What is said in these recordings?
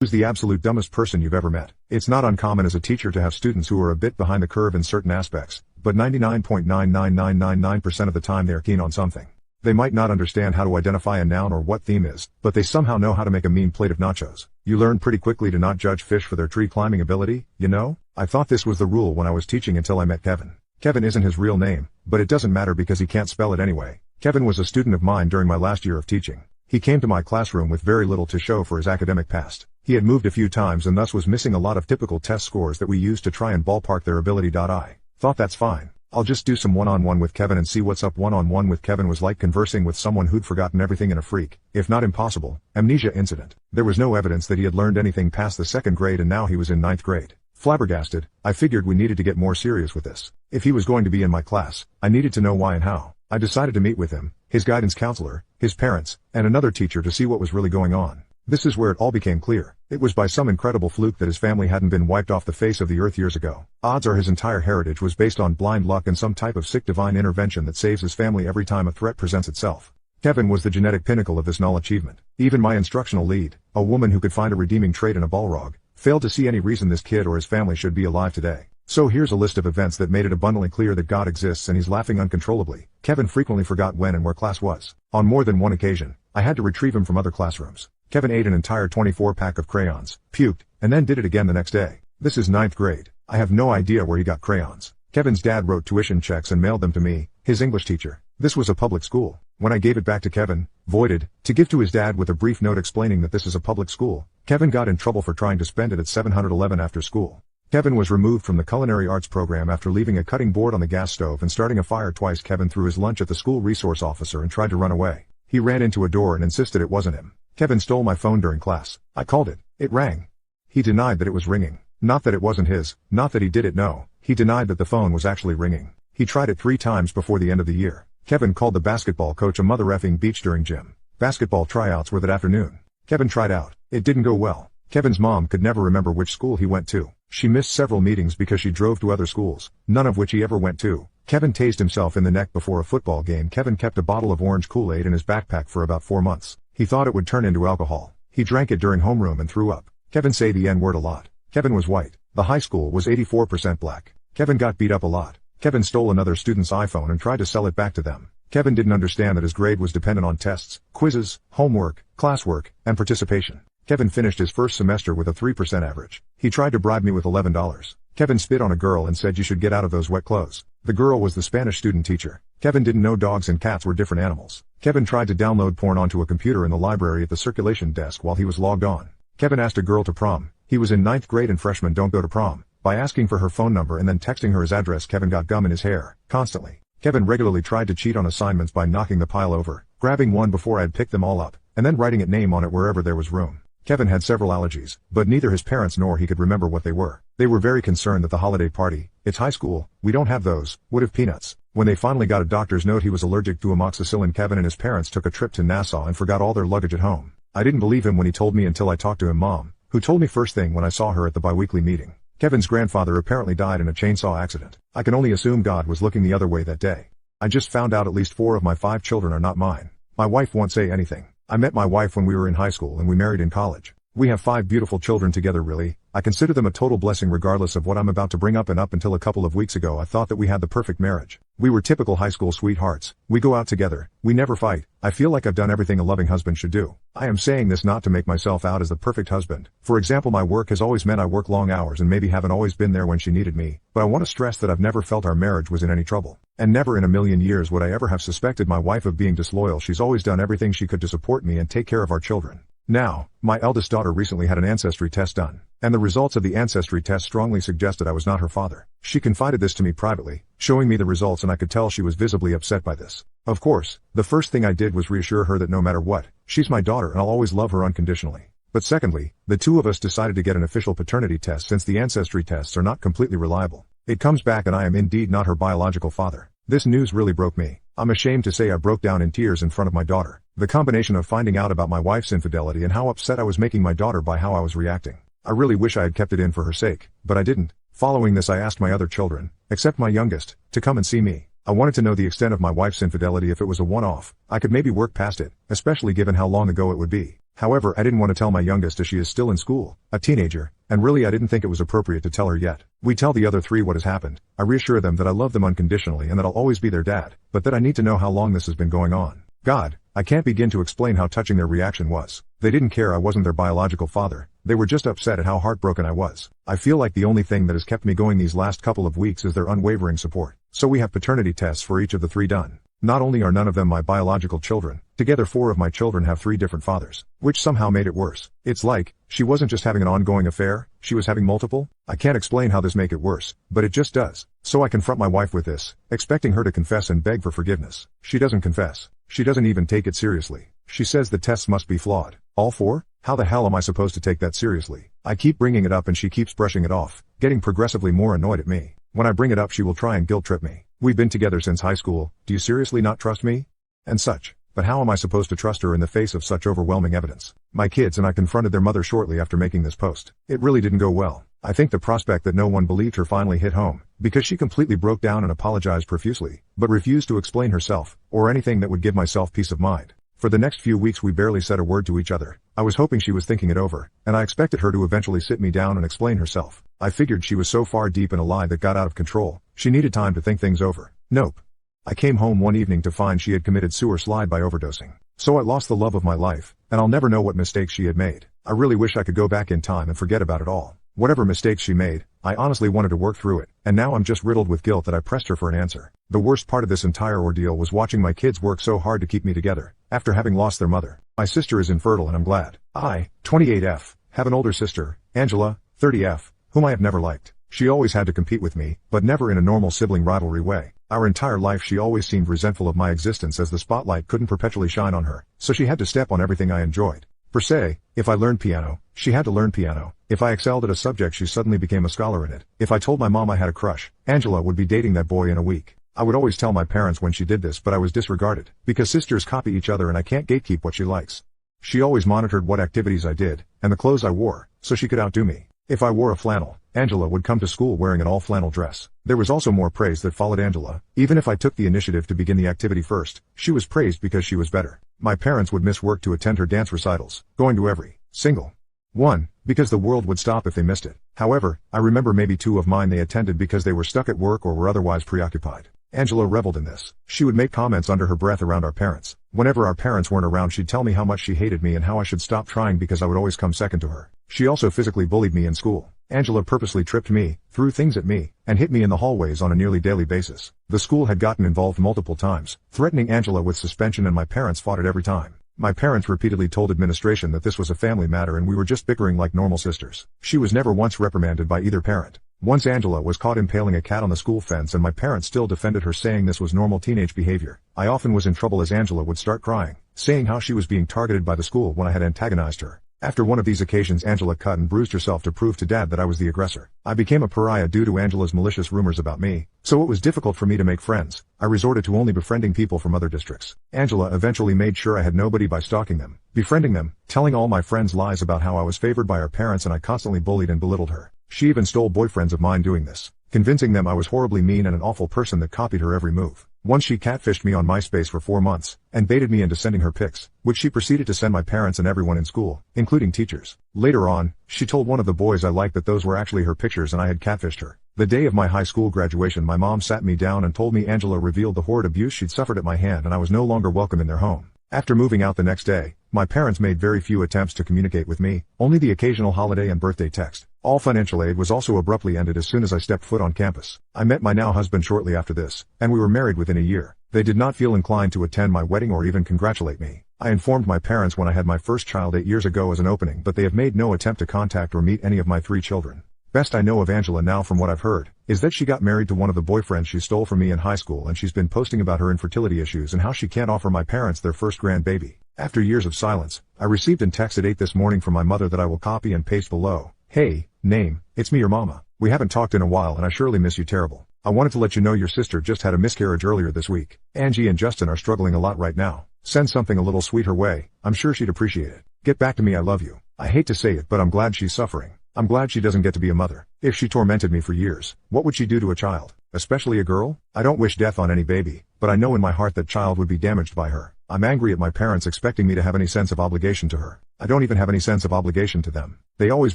Who's the absolute dumbest person you've ever met? It's not uncommon as a teacher to have students who are a bit behind the curve in certain aspects, but 99.99999% of the time they are keen on something. They might not understand how to identify a noun or what theme is, but they somehow know how to make a mean plate of nachos. You learn pretty quickly to not judge fish for their tree climbing ability, you know? I thought this was the rule when I was teaching until I met Kevin. Kevin isn't his real name, but it doesn't matter because he can't spell it anyway. Kevin was a student of mine during my last year of teaching. He came to my classroom with very little to show for his academic past. He had moved a few times and thus was missing a lot of typical test scores that we use to try and ballpark their ability. I thought that's fine. I'll just do some one-on-one with Kevin and see what's up. One-on-one with Kevin was like conversing with someone who'd forgotten everything in a freak, if not impossible, amnesia incident. There was no evidence that he had learned anything past the 2nd grade and now he was in 9th grade. Flabbergasted, I figured we needed to get more serious with this. If he was going to be in my class, I needed to know why and how. I decided to meet with him, his guidance counselor, his parents, and another teacher to see what was really going on. This is where it all became clear. It was by some incredible fluke that his family hadn't been wiped off the face of the earth years ago. Odds are his entire heritage was based on blind luck and some type of sick divine intervention that saves his family every time a threat presents itself. Kevin was the genetic pinnacle of this null achievement. Even my instructional lead, a woman who could find a redeeming trait in a Balrog, failed to see any reason this kid or his family should be alive today. So here's a list of events that made it abundantly clear that God exists and he's laughing uncontrollably. Kevin frequently forgot when and where class was. On more than one occasion, I had to retrieve him from other classrooms. Kevin ate an entire 24-pack of crayons, puked, and then did it again the next day. This is 9th grade. I have no idea where he got crayons. Kevin's dad wrote tuition checks and mailed them to me, his English teacher. This was a public school. When I gave it back to Kevin, voided, to give to his dad with a brief note explaining that this is a public school, Kevin got in trouble for trying to spend it at 711 after school. Kevin was removed from the culinary arts program after leaving a cutting board on the gas stove and starting a fire twice. Kevin threw his lunch at the school resource officer and tried to run away. He ran into a door and insisted it wasn't him. Kevin stole my phone during class. I called it. It rang. He denied that it was ringing. Not that it wasn't his, not that he did it, no. He denied that the phone was actually ringing. He tried it 3 times before the end of the year. Kevin called the basketball coach a mother effing beach during gym. Basketball tryouts were that afternoon. Kevin tried out. It didn't go well. Kevin's mom could never remember which school he went to. She missed several meetings because she drove to other schools, none of which he ever went to. Kevin tased himself in the neck before a football game. Kevin kept a bottle of orange Kool-Aid in his backpack for about 4 months. He thought it would turn into alcohol. He drank it during homeroom and threw up. Kevin say the N-word a lot. Kevin was white. The high school was 84% black. Kevin got beat up a lot. Kevin stole another student's iPhone and tried to sell it back to them. Kevin didn't understand that his grade was dependent on tests, quizzes, homework, classwork, and participation. Kevin finished his first semester with a 3% average. He tried to bribe me with $11. Kevin spit on a girl and said you should get out of those wet clothes. The girl was the Spanish student teacher. Kevin didn't know dogs and cats were different animals. Kevin tried to download porn onto a computer in the library at the circulation desk while he was logged on. Kevin asked a girl to prom. He was in 9th grade and freshmen don't go to prom. By asking for her phone number and then texting her his address, Kevin got gum in his hair, constantly. Kevin regularly tried to cheat on assignments by knocking the pile over, grabbing one before I'd picked them all up, and then writing a name on it wherever there was room. Kevin had several allergies, but neither his parents nor he could remember what they were. They were very concerned that the holiday party, it's high school, we don't have those, would have peanuts. When they finally got a doctor's note he was allergic to amoxicillin, Kevin and his parents took a trip to Nassau and forgot all their luggage at home. I didn't believe him when he told me until I talked to his mom, who told me first thing when I saw her at the biweekly meeting. Kevin's grandfather apparently died in a chainsaw accident. I can only assume God was looking the other way that day. I just found out at least 4 of my 5 children are not mine. My wife won't say anything. I met my wife when we were in high school and we married in college. We have 5 beautiful children together. Really, I consider them a total blessing regardless of what I'm about to bring up, and up until a couple of weeks ago I thought that we had the perfect marriage. We were typical high school sweethearts. We go out together. We never fight. I feel like I've done everything a loving husband should do. I am saying this not to make myself out as the perfect husband. For example, my work has always meant I work long hours and maybe haven't always been there when she needed me, but I want to stress that I've never felt our marriage was in any trouble. And never in a million years would I ever have suspected my wife of being disloyal. She's always done everything she could to support me and take care of our children. Now, my eldest daughter recently had an ancestry test done, and the results of the ancestry test strongly suggested I was not her father. She confided this to me privately, showing me the results, and I could tell she was visibly upset by this. Of course, the first thing I did was reassure her that no matter what, she's my daughter and I'll always love her unconditionally. But secondly, the 2 of us decided to get an official paternity test since the ancestry tests are not completely reliable. It comes back and I am indeed not her biological father. This news really broke me. I'm ashamed to say I broke down in tears in front of my daughter. The combination of finding out about my wife's infidelity and how upset I was making my daughter by how I was reacting. I really wish I had kept it in for her sake, but I didn't. Following this I asked my other children, except my youngest, to come and see me. I wanted to know the extent of my wife's infidelity. If it was a one-off, I could maybe work past it, especially given how long ago it would be. However, I didn't want to tell my youngest as she is still in school, a teenager, and really I didn't think it was appropriate to tell her yet. We tell the other three what has happened. I reassure them that I love them unconditionally and that I'll always be their dad, but that I need to know how long this has been going on. God, I can't begin to explain how touching their reaction was. They didn't care I wasn't their biological father. They were just upset at how heartbroken I was. I feel like the only thing that has kept me going these last couple of weeks is their unwavering support. So we have paternity tests for each of the three done. Not only are none of them my biological children, together 4 of my children have 3 different fathers, which somehow made it worse. It's like, she wasn't just having an ongoing affair, she was having multiple. I can't explain how this make it worse, but it just does. So I confront my wife with this, expecting her to confess and beg for forgiveness. She doesn't confess. She doesn't even take it seriously. She says the tests must be flawed. All 4? How the hell am I supposed to take that seriously? I keep bringing it up and she keeps brushing it off, getting progressively more annoyed at me. When I bring it up she will try and guilt trip me. We've been together since high school, do you seriously not trust me? And such. But how am I supposed to trust her in the face of such overwhelming evidence? My kids and I confronted their mother shortly after making this post. It really didn't go well. I think the prospect that no one believed her finally hit home, because she completely broke down and apologized profusely, but refused to explain herself, or anything that would give myself peace of mind. For the next few weeks we barely said a word to each other. I was hoping she was thinking it over, and I expected her to eventually sit me down and explain herself. I figured she was so far deep in a lie that got out of control, she needed time to think things over. Nope. I came home one evening to find she had committed sewer slide by overdosing. So I lost the love of my life, and I'll never know what mistakes she had made. I really wish I could go back in time and forget about it all. Whatever mistakes she made, I honestly wanted to work through it, and now I'm just riddled with guilt that I pressed her for an answer. The worst part of this entire ordeal was watching my kids work so hard to keep me together, after having lost their mother. My sister is infertile and I'm glad. I, 28F, have an older sister, Angela, 30F, whom I have never liked. She always had to compete with me, but never in a normal sibling rivalry way. Our entire life she always seemed resentful of my existence as the spotlight couldn't perpetually shine on her, so she had to step on everything I enjoyed. Per se, if I learned piano, she had to learn piano. If I excelled at a subject she suddenly became a scholar in it. If I told my mom I had a crush, Angela would be dating that boy in a week. I would always tell my parents when she did this, but I was disregarded, because sisters copy each other and I can't gatekeep what she likes. She always monitored what activities I did, and the clothes I wore, so she could outdo me. If I wore a flannel, Angela would come to school wearing an all-flannel dress. There was also more praise that followed Angela. Even if I took the initiative to begin the activity first, she was praised because she was better. My parents would miss work to attend her dance recitals, going to every single one, because the world would stop if they missed it. However, I remember maybe 2 of mine they attended because they were stuck at work or were otherwise preoccupied. Angela reveled in this. She would make comments under her breath around our parents. Whenever our parents weren't around she'd tell me how much she hated me and how I should stop trying because I would always come second to her. She also physically bullied me in school. Angela purposely tripped me, threw things at me, and hit me in the hallways on a nearly daily basis. The school had gotten involved multiple times, threatening Angela with suspension, and my parents fought it every time. My parents repeatedly told administration that this was a family matter and we were just bickering like normal sisters. She was never once reprimanded by either parent. Once Angela was caught impaling a cat on the school fence and my parents still defended her, saying this was normal teenage behavior. I often was in trouble as Angela would start crying, saying how she was being targeted by the school when I had antagonized her. After one of these occasions Angela cut and bruised herself to prove to Dad that I was the aggressor. I became a pariah due to Angela's malicious rumors about me, so it was difficult for me to make friends. I resorted to only befriending people from other districts. Angela eventually made sure I had nobody by stalking them, befriending them, telling all my friends lies about how I was favored by our parents, and I constantly bullied and belittled her. She even stole boyfriends of mine doing this, convincing them I was horribly mean and an awful person that copied her every move. Once she catfished me on MySpace for 4 months, and baited me into sending her pics, which she proceeded to send my parents and everyone in school, including teachers. Later on, she told one of the boys I liked that those were actually her pictures and I had catfished her. The day of my high school graduation my mom sat me down and told me Angela revealed the horrid abuse she'd suffered at my hand and I was no longer welcome in their home. After moving out the next day, my parents made very few attempts to communicate with me, only the occasional holiday and birthday text. All financial aid was also abruptly ended as soon as I stepped foot on campus. I met my now husband shortly after this, and we were married within a year. They did not feel inclined to attend my wedding or even congratulate me. I informed my parents when I had my first child 8 years ago as an opening, but they have made no attempt to contact or meet any of my 3 children. Best I know of Angela now from what I've heard, is that she got married to one of the boyfriends she stole from me in high school, and she's been posting about her infertility issues and how she can't offer my parents their first grandbaby. After years of silence, I received a text at 8 this morning from my mother that I will copy and paste below. Hey, name, it's me, your mama. We haven't talked in a while and I surely miss you terrible. I wanted to let you know your sister just had a miscarriage earlier this week. Angie and Justin are struggling a lot right now. Send something a little sweet her way, I'm sure she'd appreciate it. Get back to me, I love you. I hate to say it, but I'm glad she's suffering. I'm glad she doesn't get to be a mother. If she tormented me for years, what would she do to a child? Especially a girl? I don't wish death on any baby, but I know in my heart that child would be damaged by her. I'm angry at my parents expecting me to have any sense of obligation to her. I don't even have any sense of obligation to them. They always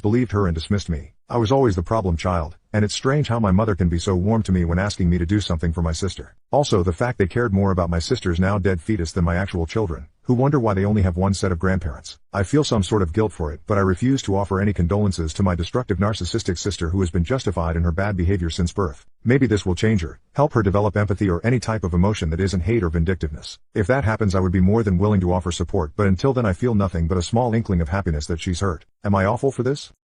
believed her and dismissed me. I was always the problem child, and it's strange how my mother can be so warm to me when asking me to do something for my sister. Also, the fact they cared more about my sister's now dead fetus than my actual children, who wonder why they only have one set of grandparents. I feel some sort of guilt for it, but I refuse to offer any condolences to my destructive narcissistic sister who has been justified in her bad behavior since birth. Maybe this will change her, help her develop empathy or any type of emotion that isn't hate or vindictiveness. If that happens, I would be more than willing to offer support, but until then I feel nothing but a small inkling of happiness that she's hurt. Am I awful for this?